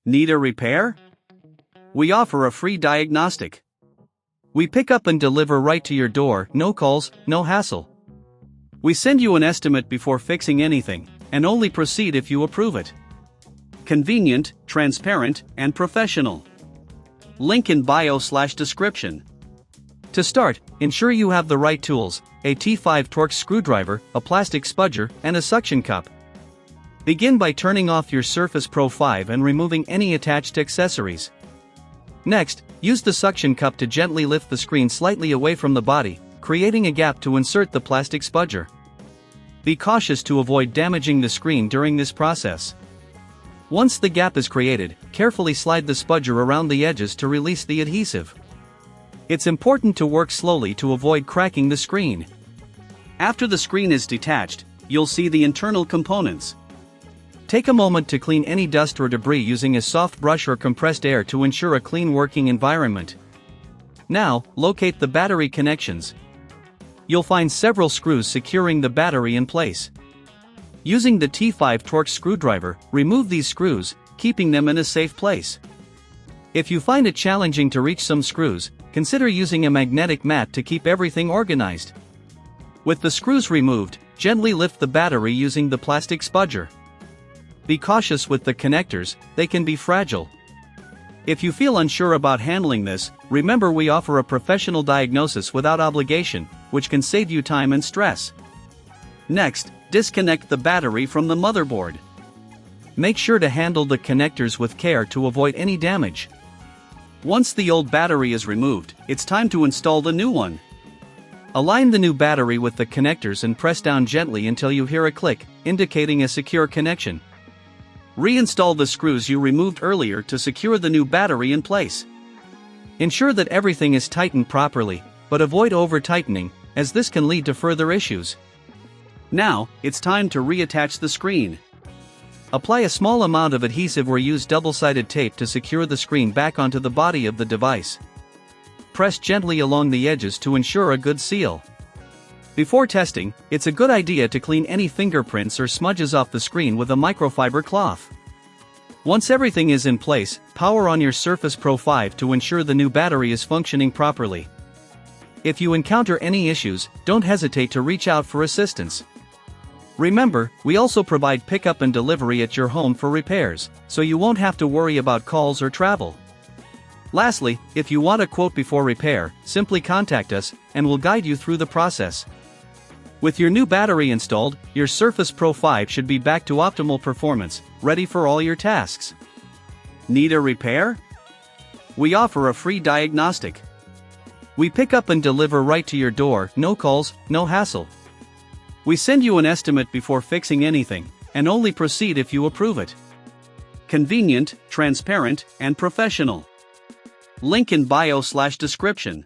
Need a repair? We offer a free diagnostic. We pick up and deliver right to your door, no calls, no hassle. We send you an estimate before fixing anything, and only proceed if you approve it. Convenient, transparent, and professional. Link in bio/description. To start, ensure you have the right tools: a T5 Torx screwdriver, a plastic spudger, and a suction cup. Begin by turning off your Surface Pro 5 and removing any attached accessories. Next, use the suction cup to gently lift the screen slightly away from the body, creating a gap to insert the plastic spudger. Be cautious to avoid damaging the screen during this process. Once the gap is created, carefully slide the spudger around the edges to release the adhesive. It's important to work slowly to avoid cracking the screen. After the screen is detached, you'll see the internal components. Take a moment to clean any dust or debris using a soft brush or compressed air to ensure a clean working environment. Now, locate the battery connections. You'll find several screws securing the battery in place. Using the T5 Torx screwdriver, remove these screws, keeping them in a safe place. If you find it challenging to reach some screws, consider using a magnetic mat to keep everything organized. With the screws removed, gently lift the battery using the plastic spudger. Be cautious with the connectors, they can be fragile. If you feel unsure about handling this, remember we offer a professional diagnosis without obligation, which can save you time and stress. Next, disconnect the battery from the motherboard. Make sure to handle the connectors with care to avoid any damage. Once the old battery is removed, it's time to install the new one. Align the new battery with the connectors and press down gently until you hear a click, indicating a secure connection. Reinstall the screws you removed earlier to secure the new battery in place. Ensure that everything is tightened properly, but avoid over-tightening, as this can lead to further issues. Now, it's time to reattach the screen. Apply a small amount of adhesive or use double-sided tape to secure the screen back onto the body of the device. Press gently along the edges to ensure a good seal. Before testing, it's a good idea to clean any fingerprints or smudges off the screen with a microfiber cloth. Once everything is in place, power on your Surface Pro 5 to ensure the new battery is functioning properly. If you encounter any issues, don't hesitate to reach out for assistance. Remember, we also provide pickup and delivery at your home for repairs, so you won't have to worry about calls or travel. Lastly, if you want a quote before repair, simply contact us, and we'll guide you through the process. With your new battery installed, your Surface Pro 5 should be back to optimal performance, ready for all your tasks. Need a repair? We offer a free diagnostic. We pick up and deliver right to your door, no calls, no hassle. We send you an estimate before fixing anything, and only proceed if you approve it. Convenient, transparent, and professional. Link in bio/description.